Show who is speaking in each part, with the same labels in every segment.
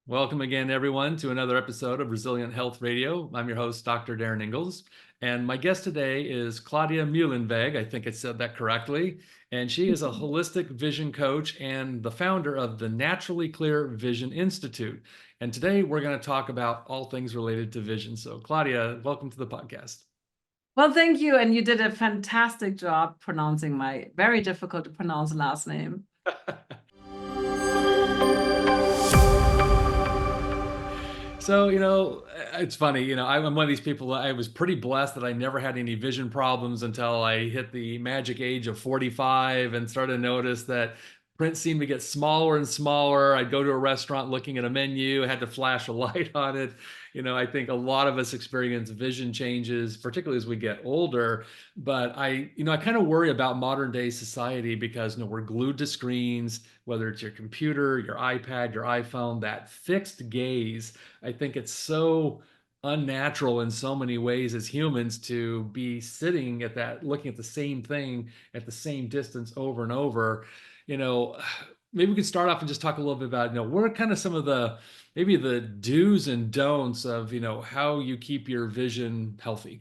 Speaker 1: Welcome again, everyone, to another episode of Resilient Health Radio. I'm your host, Dr. Darin Ingels, and my guest today is Claudia Muehlenweg. I think I said that correctly. And she is a holistic vision coach and the founder of the Naturally Clear Vision Institute. And today we're going to talk about all things related to vision. So, Claudia, welcome to the podcast.
Speaker 2: Well, thank you. And you did a fantastic job pronouncing my very difficult to pronounce last name.
Speaker 1: So, it's funny, I'm one of these people. I was pretty blessed that I never had any vision problems until I hit the magic age of 45 and started to notice that print seemed to get smaller and smaller. I'd go to a restaurant looking at a menu, I had to flash a light on it. I think a lot of us experience vision changes, particularly as we get older. But I kind of worry about modern day society because, we're glued to screens, whether it's your computer, your iPad, your iPhone, that fixed gaze. I think it's so unnatural in so many ways as humans to be sitting at that, looking at the same thing at the same distance over and over. You know, Maybe we could start off and just talk a little bit about, what are kind of some of the maybe the do's and don'ts of, how you keep your vision healthy.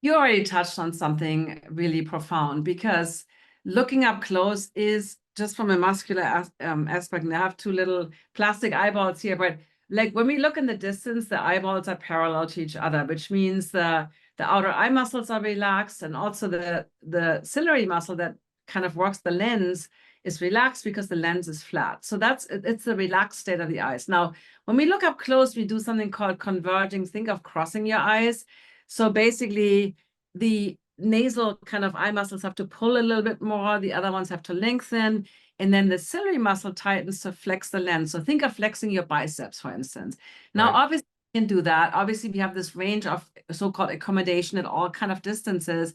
Speaker 2: You already touched on something really profound because looking up close is just from a muscular aspect. And I have two little plastic eyeballs here, but like when we look in the distance, the eyeballs are parallel to each other, which means the outer eye muscles are relaxed, and also the ciliary muscle that kind of works the lens is relaxed because the lens is flat. So it's the relaxed state of the eyes. Now, when we look up close, we do something called converging. Think of crossing your eyes. So basically, the nasal kind of eye muscles have to pull a little bit more, the other ones have to lengthen, and then the ciliary muscle tightens to flex the lens. So think of flexing your biceps, for instance. Now,
Speaker 1: Right.
Speaker 2: obviously, you can do that. Obviously, we have this range of so-called accommodation at all kind of distances,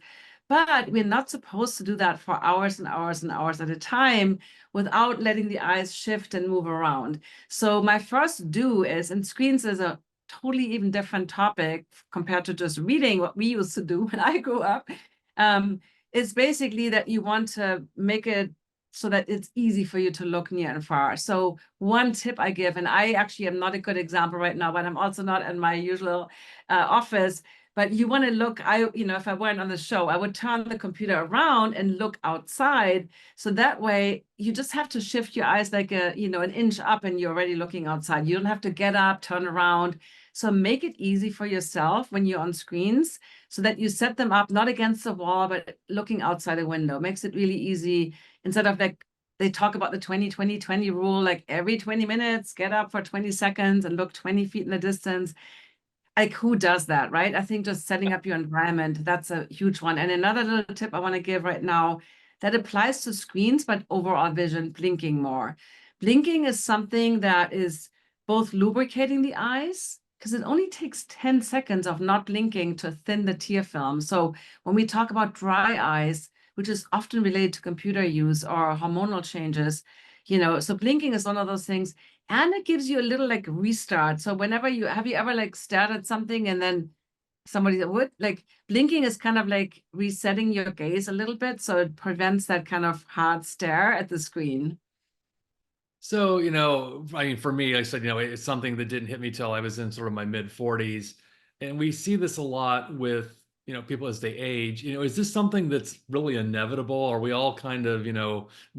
Speaker 2: but we're not supposed to do that for hours and hours and hours at a time without letting the eyes shift and move around. So my first do is, and screens is a totally even different topic compared to just reading, what we used to do when I grew up, is basically that you want to make it so that it's easy for you to look near and far. So one tip I give, and I actually am not a good example right now, but I'm also not in my usual office, but you want to look, if I weren't on the show, I would turn the computer around and look outside. So that way you just have to shift your eyes like an inch up and you're already looking outside. You don't have to get up, turn around. So make it easy for yourself when you're on screens so that you set them up, not against the wall, but looking outside a window. Makes it really easy instead of like, they talk about the 20-20-20 rule, like every 20 minutes, get up for 20 seconds and look 20 feet in the distance. Like who does that, right? I think just setting up your environment, that's a huge one. And another little tip I want to give right now that applies to screens, but overall vision, blinking more. Blinking is something that is both lubricating the eyes, because it only takes 10 seconds of not blinking to thin the tear film. So when we talk about dry eyes, which is often related to computer use or hormonal changes, so blinking is one of those things. And it gives you a little like restart. So whenever have you ever like stared at something and then somebody would like blinking is kind of like resetting your gaze a little bit. So it prevents that kind of hard stare at the screen.
Speaker 1: So, for me, I said, it's something that didn't hit me till I was in sort of my mid 40s. And we see this a lot with, people as they age. Is this something that's really inevitable? Are we all kind of,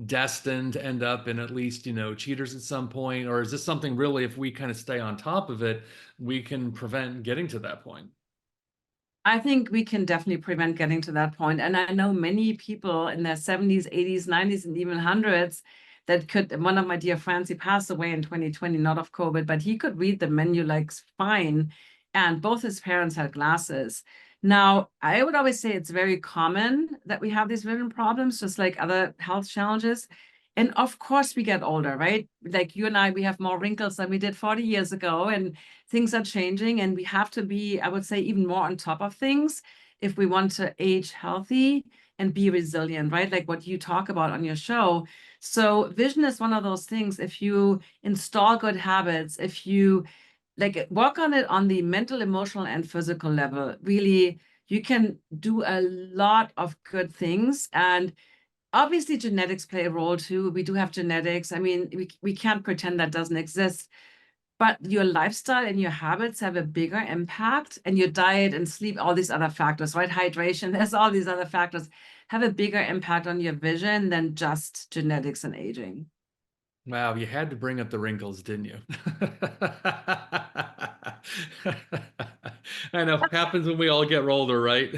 Speaker 1: destined to end up in at least, cheaters at some point? Or is this something really, if we kind of stay on top of it, we can prevent getting to that point?
Speaker 2: I think we can definitely prevent getting to that point. And I know many people in their 70s, 80s, 90s, and even hundreds that could. One of my dear friends, he passed away in 2020, not of COVID, but he could read the menu like fine. And both his parents had glasses. Now, I would always say it's very common that we have these vision problems, just like other health challenges. And of course, we get older, right? Like you and I, we have more wrinkles than we did 40 years ago. And things are changing, and we have to be, I would say, even more on top of things if we want to age healthy and be resilient, right? Like what you talk about on your show. So vision is one of those things. If you install good habits, if you like work on it on the mental, emotional, and physical level, really, you can do a lot of good things. And Obviously, genetics play a role too. We do have genetics. I mean, we can't pretend that doesn't exist. But your lifestyle and your habits have a bigger impact, and your diet and sleep, all these other factors, right? Hydration, there's all these other factors, have a bigger impact on your vision than just genetics and aging.
Speaker 1: Wow, you had to bring up the wrinkles, didn't you? I know, happens when we all get older, right?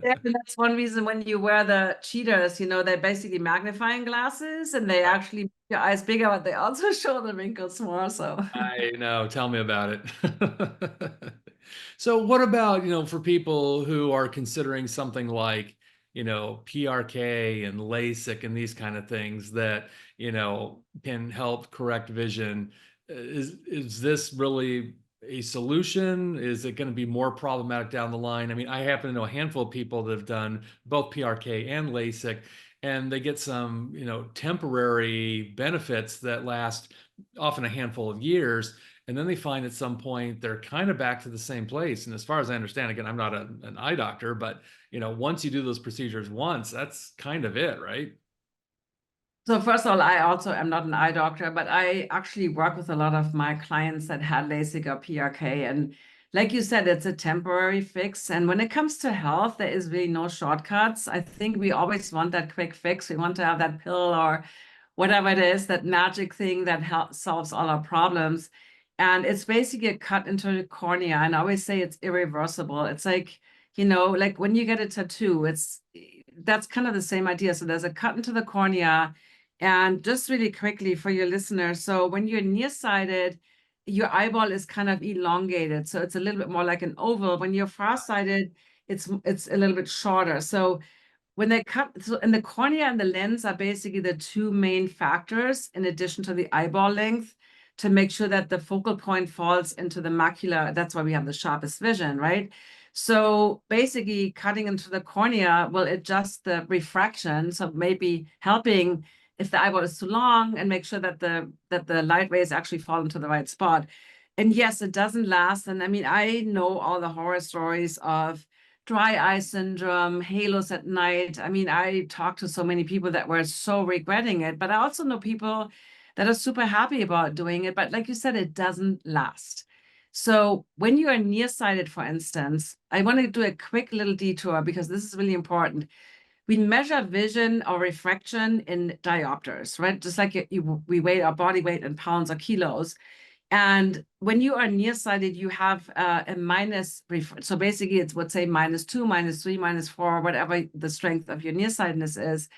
Speaker 2: Yeah, and that's one reason when you wear the cheaters, they're basically magnifying glasses and they actually make your eyes bigger, but they also show the wrinkles more. So
Speaker 1: I know. Tell me about it. So what about, for people who are considering something like, PRK and LASIK and these kind of things that, can help correct vision? Is this really a solution? Is it going to be more problematic down the line? I mean, I happen to know a handful of people that have done both PRK and LASIK, and they get some, temporary benefits that last often a handful of years, and then they find at some point they're kind of back to the same place. And as far as I understand, again, I'm not an eye doctor, but once you do those procedures once, that's kind of it, right?
Speaker 2: So first of all, I also am not an eye doctor, but I actually work with a lot of my clients that had LASIK or PRK. And like you said, it's a temporary fix. And when it comes to health, there is really no shortcuts. I think we always want that quick fix. We want to have that pill or whatever it is, that magic thing that solves all our problems. And it's basically a cut into the cornea. And I always say it's irreversible. It's like, like when you get a tattoo, that's kind of the same idea. So there's a cut into the cornea. And just really quickly for your listeners, so when you're nearsighted, your eyeball is kind of elongated. So it's a little bit more like an oval. When you're farsighted, it's a little bit shorter. So when they cut, so and the cornea and the lens are basically the two main factors in addition to the eyeball length to make sure that the focal point falls into the macula. That's why we have the sharpest vision, right? So basically cutting into the cornea will adjust the refraction, so maybe helping if the eyeball is too long and make sure that the light rays actually fall into the right spot. And yes, it doesn't last. And I mean, I know all the horror stories of dry eye syndrome, halos at night. I mean, I talked to so many people that were so regretting it, but I also know people that are super happy about doing it. But like you said, it doesn't last. So when you are nearsighted, for instance, I want to do a quick little detour because this is really important. We measure vision or refraction in diopters, right? Just like we weigh our body weight in pounds or kilos. And when you are nearsighted, you have a minus. So basically, it's would say -2, -3, -4, whatever the strength of your nearsightedness is.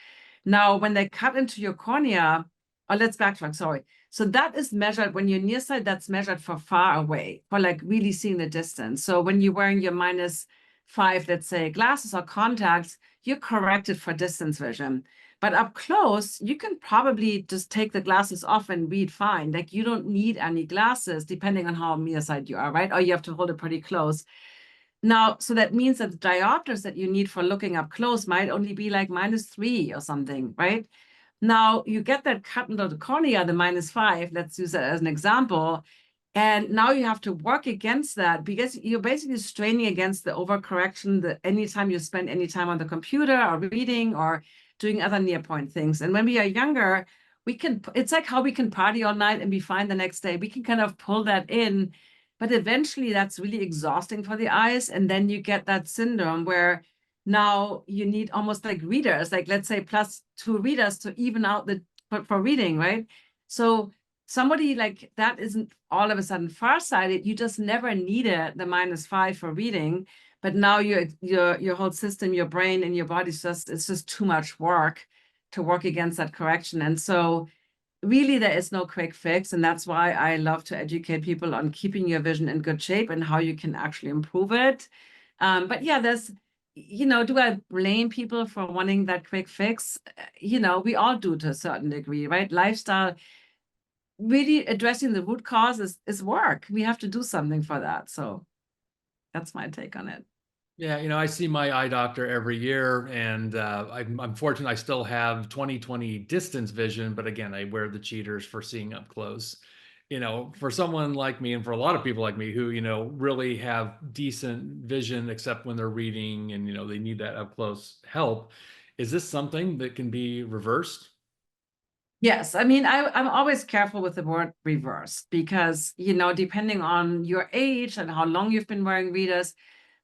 Speaker 2: Now, when they cut into your cornea, oh, let's backtrack, sorry. So that is measured when you're nearsighted, that's measured for far away, for like really seeing the distance. So when you're wearing your -5, let's say, glasses or contacts, you're corrected for distance vision. But up close, you can probably just take the glasses off and read fine. Like you don't need any glasses, depending on how nearsighted you are, right? Or you have to hold it pretty close. Now, so that means that the diopters that you need for looking up close might only be like -3 or something, right? Now you get that cut into the cornea, the -5, let's use that as an example. And now you have to work against that because you're basically straining against the overcorrection that anytime you spend any time on the computer or reading or doing other near point things. And when we are younger, it's like how we can party all night and be fine the next day. We can kind of pull that in, but eventually that's really exhausting for the eyes. And then you get that syndrome where now you need almost like readers, like let's say +2 readers to even out the for reading, right? So somebody like that isn't all of a sudden farsighted. You just never needed the -5 for reading, but now your whole system, your brain and your body it's just too much work to work against that correction. And so really there is no quick fix. And that's why I love to educate people on keeping your vision in good shape and how you can actually improve it. But yeah, do I blame people for wanting that quick fix? We all do to a certain degree, right? Lifestyle, really addressing the root cause is work. We have to do something for that. So that's my take on it.
Speaker 1: Yeah, I see my eye doctor every year, and I'm fortunate I still have 20/20 distance vision, but again, I wear the cheaters for seeing up close. For someone like me, and for a lot of people like me who, really have decent vision, except when they're reading and, they need that up close help, Is this something that can be reversed?
Speaker 2: Yes, I mean, I'm always careful with the word reverse because, depending on your age and how long you've been wearing readers,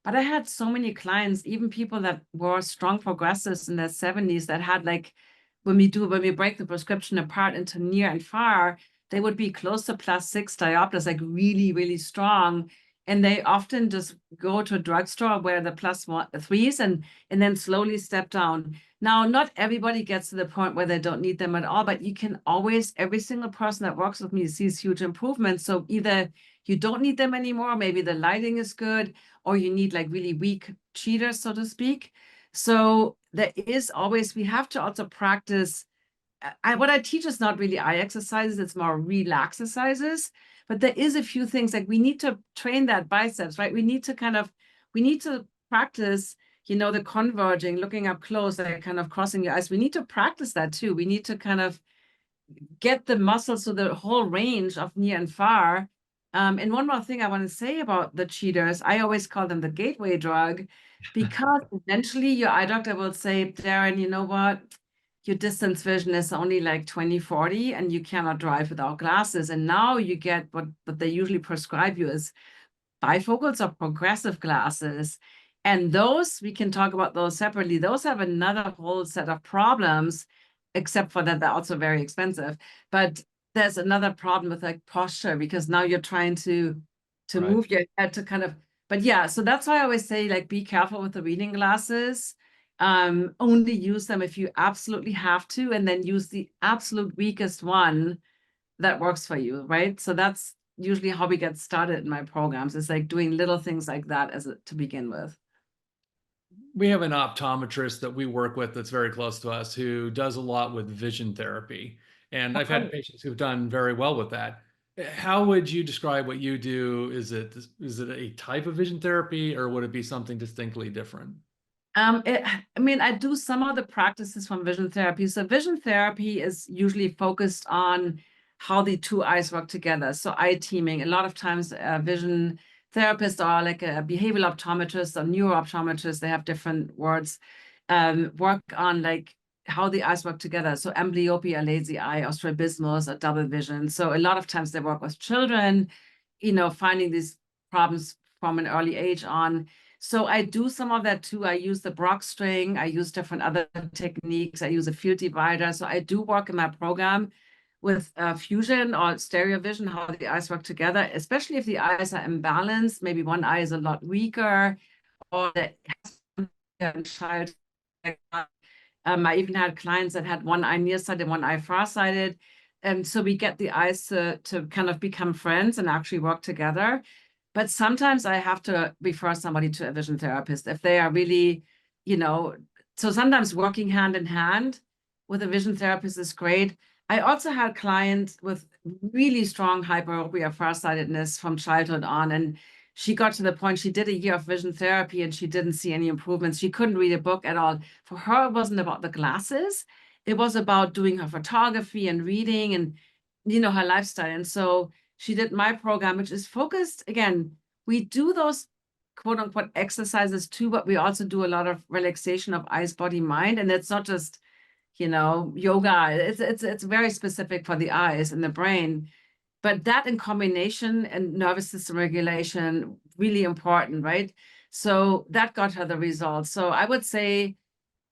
Speaker 2: but I had so many clients, even people that were strong progressives in their 70s that had like, when we break the prescription apart into near and far, they would be close to +6 diopters, like really, really strong. And they often just go to a drugstore where the +1 3s and then slowly step down. Now, not everybody gets to the point where they don't need them at all, but you can always, every single person that works with me sees huge improvements. So either you don't need them anymore, maybe the lighting is good, or you need like really weak cheaters, so to speak. So there is always, we have to also practice. What I teach is not really eye exercises, it's more relax exercises. But there is a few things like we need to train that biceps, right? We need to practice, the converging, looking up close, like kind of crossing your eyes. We need to practice that too. We need to kind of get the muscles to the whole range of near and far. And one more thing I want to say about the cheaters, I always call them the gateway drug because eventually your eye doctor will say, Darin, you know what? Your distance vision is only like 20/40 and you cannot drive without glasses. And now you get what they usually prescribe you is bifocals or progressive glasses. And those, we can talk about those separately. Those have another whole set of problems, except for that they're also very expensive. But there's another problem with like posture because now you're trying to
Speaker 1: Right.
Speaker 2: move your head to kind of, but yeah, so that's why I always say like be careful with the reading glasses. Only use them if you absolutely have to, and then use the absolute weakest one that works for you, right? So that's usually how we get started in my programs. It's like doing little things like that to begin with.
Speaker 1: We have an optometrist that we work with that's very close to us who does a lot with vision therapy. And
Speaker 2: Oh,
Speaker 1: I've had
Speaker 2: great.
Speaker 1: patients who've done very well with that. How would you describe what you do? Is it a type of vision therapy or would it be something distinctly different?
Speaker 2: I mean, I do some of the practices from vision therapy. So vision therapy is usually focused on how the two eyes work together. So eye teaming. A lot of times, vision therapists are like a behavioral optometrist or neurooptometrist. They have different words. Work on like how the eyes work together. So amblyopia, lazy eye, or strabismus, or double vision. So a lot of times they work with children, finding these problems from an early age on. So I do some of that too. I use the Brock string. I use different other techniques. I use a field divider. So I do work in my program with fusion or stereo vision, how the eyes work together, especially if the eyes are imbalanced. Maybe one eye is a lot weaker or it has a child. I even had clients that had one eye nearsighted and one eye farsighted. And so we get the eyes to kind of become friends and actually work together. But sometimes I have to refer somebody to a vision therapist if they are really, you know, so sometimes working hand in hand with a vision therapist is great. I also had clients with really strong hyperopia farsightedness from childhood on, and she got to the point she did a year of vision therapy and she didn't see any improvements. She couldn't read a book at all. For her, it wasn't about the glasses. It was about doing her photography and reading and, her lifestyle. And so she did my program, which is focused, again, we do those quote unquote exercises too, but we also do a lot of relaxation of eyes, body, mind. And it's not just, yoga. It's very specific for the eyes and the brain. But that in combination and nervous system regulation, really important, right? So that got her the results. So I would say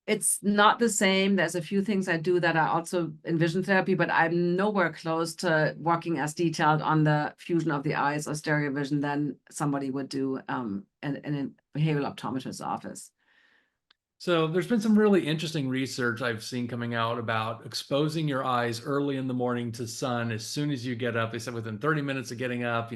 Speaker 2: it's not the same. There's a few things I do that are also in vision therapy, but I'm nowhere close to working as detailed on the fusion of the eyes or stereo vision than somebody would do in a behavioral optometrist's office.
Speaker 1: So there's been some really interesting research I've seen coming out about exposing your eyes early in the morning to sun as soon as you get up. They said within 30 minutes of getting up,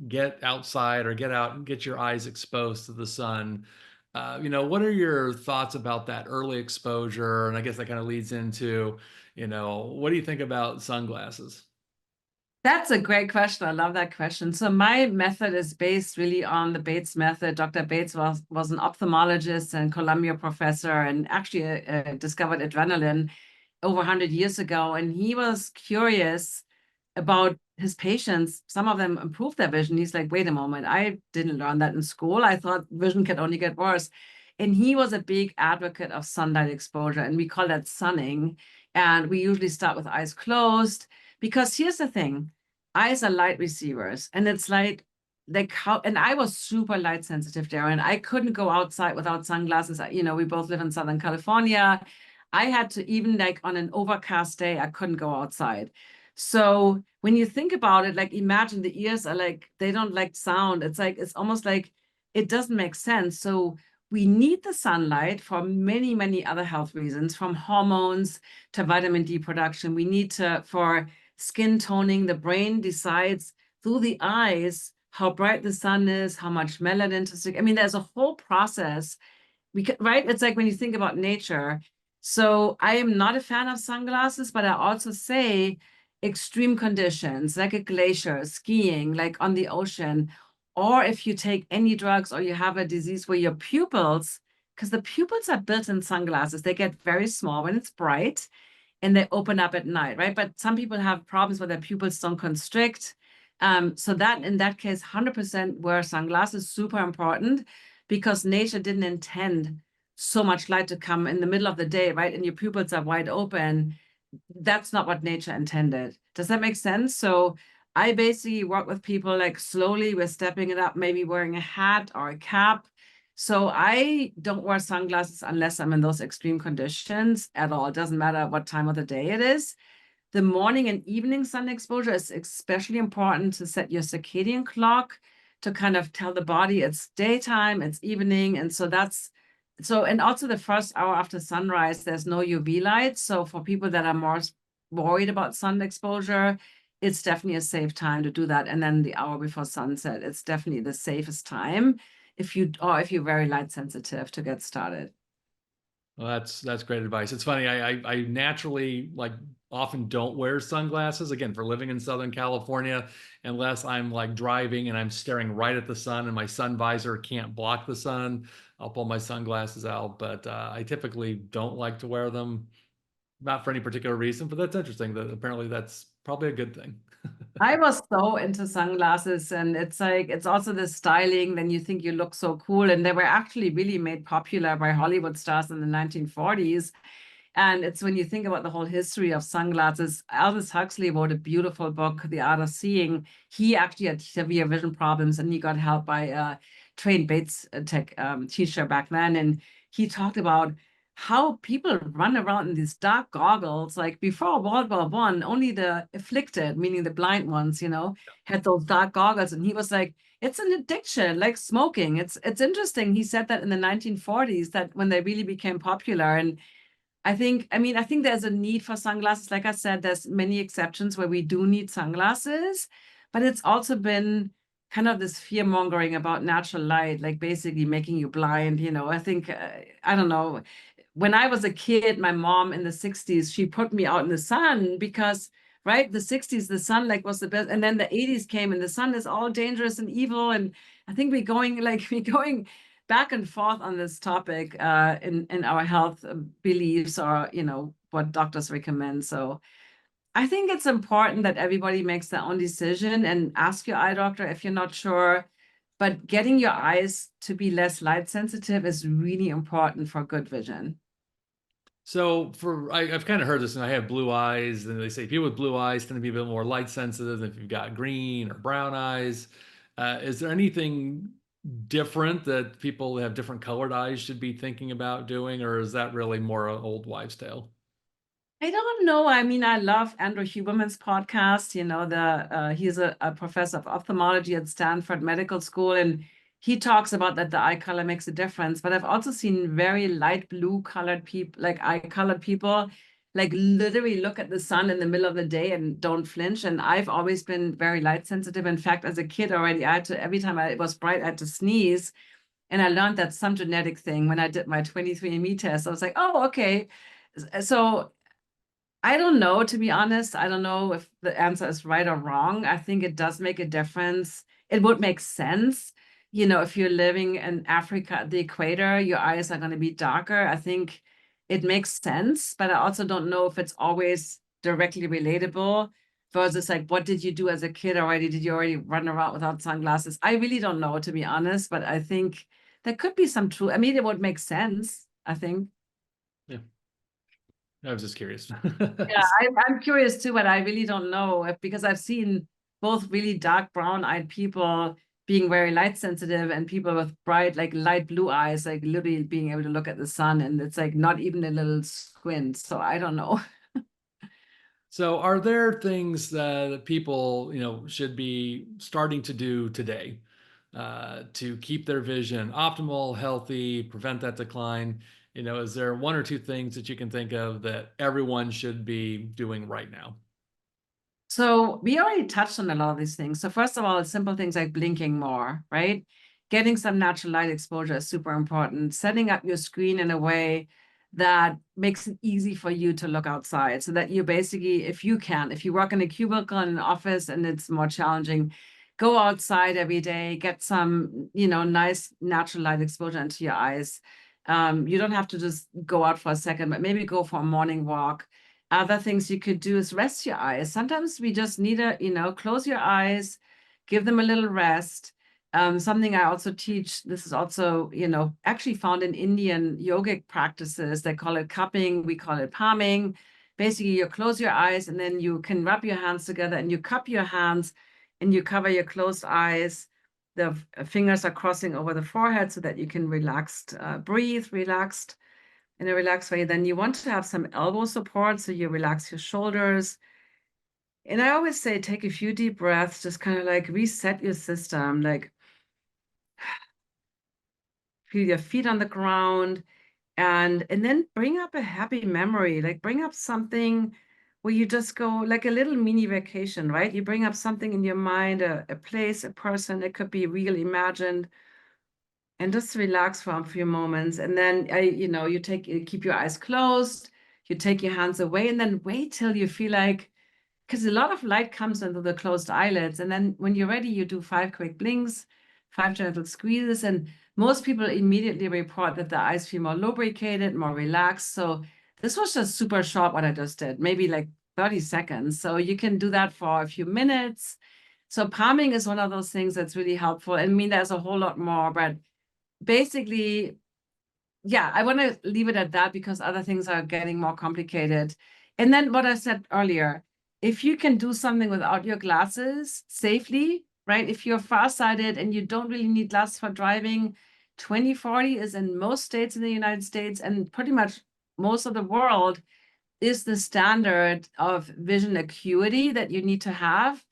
Speaker 1: get outside or get out and get your eyes exposed to the sun. What are your thoughts about that early exposure? And I guess that kind of leads into, what do you think about sunglasses?
Speaker 2: That's a great question. I love that question. So my method is based really on the Bates method. Dr. Bates was an ophthalmologist and Columbia professor and actually discovered adrenaline over 100 years ago. And he was curious about his patients. Some of them improved their vision. He's like, wait a moment, I didn't learn that in school. I thought vision could only get worse. And he was a big advocate of sunlight exposure, and we call that sunning. And we usually start with eyes closed because here's the thing, eyes are light receivers, and it's like how, and I was super light sensitive, Darren. I couldn't go outside without sunglasses. You know, we both live in Southern California. I had to, even like on an overcast day, I couldn't go outside. So when you think about it, like imagine the ears are like, they don't like sound. It's like, it's almost like it doesn't make sense. So we need the sunlight for many, many other health reasons, from hormones to vitamin D production. We need to, for skin toning, the brain decides through the eyes how bright the sun is, how much melanin to stick. I mean, there's a whole process. Right? It's like when you think about nature. So I am not a fan of sunglasses, but I also say extreme conditions like a glacier, skiing, like on the ocean, or if you take any drugs or you have a disease where your pupils, because the pupils are built in sunglasses, they get very small when it's bright and they open up at night, right? But some people have problems where their pupils don't constrict. So that in that case, 100% wear sunglasses, super important because nature didn't intend so much light to come in the middle of the day, right? And your pupils are wide open. That's not what nature intended. Does that make sense? So I basically work with people like slowly, we're stepping it up, maybe wearing a hat or a cap. So I don't wear sunglasses unless I'm in those extreme conditions at all. It doesn't matter what time of the day it is. The morning and evening sun exposure is especially important to set your circadian clock to kind of tell the body it's daytime, it's evening. And so that's so, and also the first hour after sunrise, there's no UV light. So for people that are more worried about sun exposure, it's definitely a safe time to do that. And then the hour before sunset, it's definitely the safest time if you're very light sensitive to get started.
Speaker 1: Well, that's great advice. It's funny. I naturally like often don't wear sunglasses again for living in Southern California unless I'm like driving and I'm staring right at the sun and my sun visor can't block the sun. I'll pull my sunglasses out, but I typically don't like to wear them, not for any particular reason. But that's interesting. That apparently that's probably a good thing.
Speaker 2: I was so into sunglasses, and it's like it's also the styling. Then you think you look so cool, and they were actually really made popular by Hollywood stars in the 1940s. And it's when you think about the whole history of sunglasses, Aldous Huxley wrote a beautiful book, The Art of Seeing. He actually had severe vision problems and he got help by a trained Bates tech teacher back then. And he talked about how people run around in these dark goggles. Like before World War One, only the afflicted, meaning the blind ones, had those dark goggles. And he was like, it's an addiction, like smoking. It's interesting. He said that in the 1940s, that when they really became popular. And I think there's a need for sunglasses. Like I said, there's many exceptions where we do need sunglasses, but it's also been kind of this fear mongering about natural light, like basically making you blind. I think, I don't know. When I was a kid, my mom in the 60s, she put me out in the sun because, right, the 60s, the sun like was the best. And then the 80s came and the sun is all dangerous and evil. And I think we're going back and forth on this topic in our health beliefs or what doctors recommend. So I think it's important that everybody makes their own decision and ask your eye doctor if you're not sure. But getting your eyes to be less light sensitive is really important for good vision.
Speaker 1: So I've kind of heard this, and I have blue eyes, and they say people with blue eyes tend to be a bit more light sensitive than if you've got green or brown eyes. Is there anything different that people who have different colored eyes should be thinking about doing, or is that really more an old wives' tale?
Speaker 2: I don't know. I mean, I love Andrew Huberman's podcast. He's a professor of ophthalmology at Stanford Medical School, and he talks about that the eye color makes a difference. But I've also seen very light blue colored people, like eye colored people, like literally look at the sun in the middle of the day and don't flinch. And I've always been very light sensitive. In fact, as a kid already, I had to every time it was bright, I had to sneeze. And I learned that some genetic thing when I did my 23andMe test. I was like, oh, okay. So I don't know, to be honest. I don't know if the answer is right or wrong. I think it does make a difference. It would make sense. If you're living in Africa at the equator, your eyes are going to be darker. I think it makes sense, but I also don't know if it's always directly relatable versus like, what did you do as a kid already? Did you already run around without sunglasses? I really don't know, to be honest, but I think there could be some truth. I mean, it would make sense, I think.
Speaker 1: Yeah, I was just curious.
Speaker 2: Yeah, I'm curious too, but I really don't know because I've seen both really dark brown-eyed people being very light sensitive and people with bright, like light blue eyes, like literally being able to look at the sun, and it's like not even a little squint. So I don't know.
Speaker 1: So, are there things that people, should be starting to do today to keep their vision optimal, healthy, prevent that decline? Is there one or two things that you can think of that everyone should be doing right now?
Speaker 2: So we already touched on a lot of these things. So first of all, simple things like blinking more, right? Getting some natural light exposure is super important. Setting up your screen in a way that makes it easy for you to look outside so that you basically, if you work in a cubicle in an office and it's more challenging, go outside every day, get some, nice natural light exposure into your eyes. You don't have to just go out for a second, but maybe go for a morning walk. Other things you could do is rest your eyes. Sometimes we just need close your eyes, give them a little rest. Something I also teach, this is also, actually found in Indian yogic practices. They call it cupping, we call it palming. Basically, you close your eyes and then you can rub your hands together and you cup your hands and you cover your closed eyes. The fingers are crossing over the forehead so that you can breathe relaxed in a relaxed way. Then you want to have some elbow support, so you relax your shoulders. And I always say, take a few deep breaths, just kind of like reset your system, like feel your feet on the ground, and then bring up a happy memory, like bring up something where you just go like a little mini vacation, right? You bring up something in your mind, a place, a person, it could be real imagined, and just relax for a few moments. And then, you keep your eyes closed, you take your hands away, and then wait till you feel like, because a lot of light comes into the closed eyelids. And then when you're ready, you do 5 quick blinks, 5 gentle squeezes. And most people immediately report that the eyes feel more lubricated, more relaxed. So this was just super short what I just did, maybe like 30 seconds. So you can do that for a few minutes. So palming is one of those things that's really helpful. I mean, there's a whole lot more, but basically, yeah, I want to leave it at that because other things are getting more complicated. And then what I said earlier, if you can do something without your glasses safely, right? If you're farsighted and you don't really need glasses for driving, 20/40 is in most states in the United States and pretty much most of the world is the standard of vision acuity that you need to have.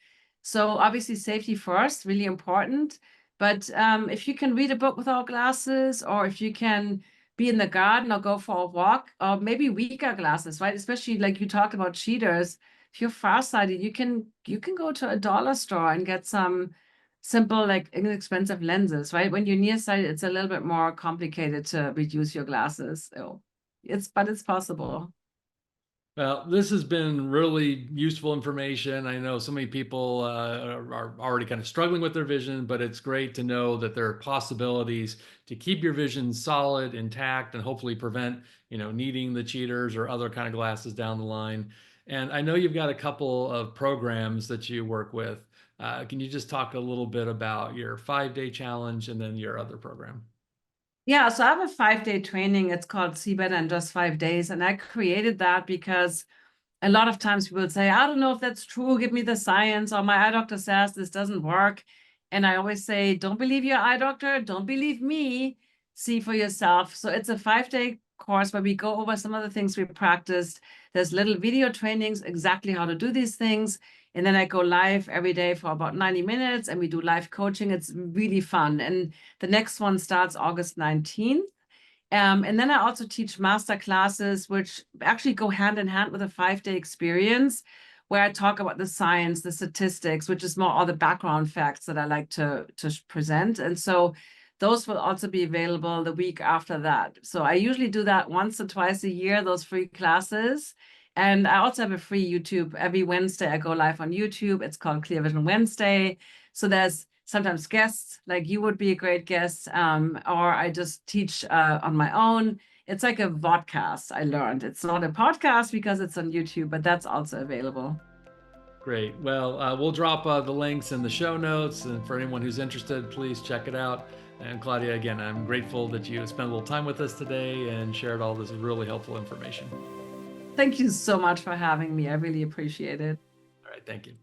Speaker 2: So obviously safety first, really important. But if you can read a book without glasses, or if you can be in the garden or go for a walk, or maybe weaker glasses, right? Especially like you talked about cheaters. If you're farsighted, you can go to a dollar store and get some simple, like inexpensive lenses, right? When you're nearsighted, it's a little bit more complicated to reduce your glasses. So it's possible.
Speaker 1: Well, this has been really useful information. I know so many people are already kind of struggling with their vision, but it's great to know that there are possibilities to keep your vision solid, intact, and hopefully prevent, needing the cheaters or other kind of glasses down the line. And I know you've got a couple of programs that you work with. Can you just talk a little bit about your 5 day challenge and then your other program?
Speaker 2: Yeah, so I have a 5 day training. It's called See Better in Just 5 Days. And I created that because a lot of times people say, I don't know if that's true. Give me the science. Or my eye doctor says this doesn't work. And I always say, don't believe your eye doctor. Don't believe me. See for yourself. So it's a 5 day course where we go over some of the things we practiced. There's little video trainings, exactly how to do these things. And then I go live every day for about 90 minutes and we do live coaching. It's really fun. And the next one starts August 19th. And then I also teach master classes, which actually go hand in hand with a 5 day experience, where I talk about the science, the statistics, which is more all the background facts that I like to present. And so those will also be available the week after that. So I usually do that once or twice a year, those free classes. And I also have a free YouTube. Every Wednesday, I go live on YouTube. It's called Clear Vision Wednesday. So there's sometimes guests, like you would be a great guest, or I just teach on my own. It's like a vodcast, I learned. It's not a podcast because it's on YouTube, but that's also available.
Speaker 1: Great. Well, we'll drop the links in the show notes. And for anyone who's interested, please check it out. And Claudia, again, I'm grateful that you spent a little time with us today and shared all this really helpful information.
Speaker 2: Thank you so much for having me. I really appreciate it.
Speaker 1: All right. Thank you.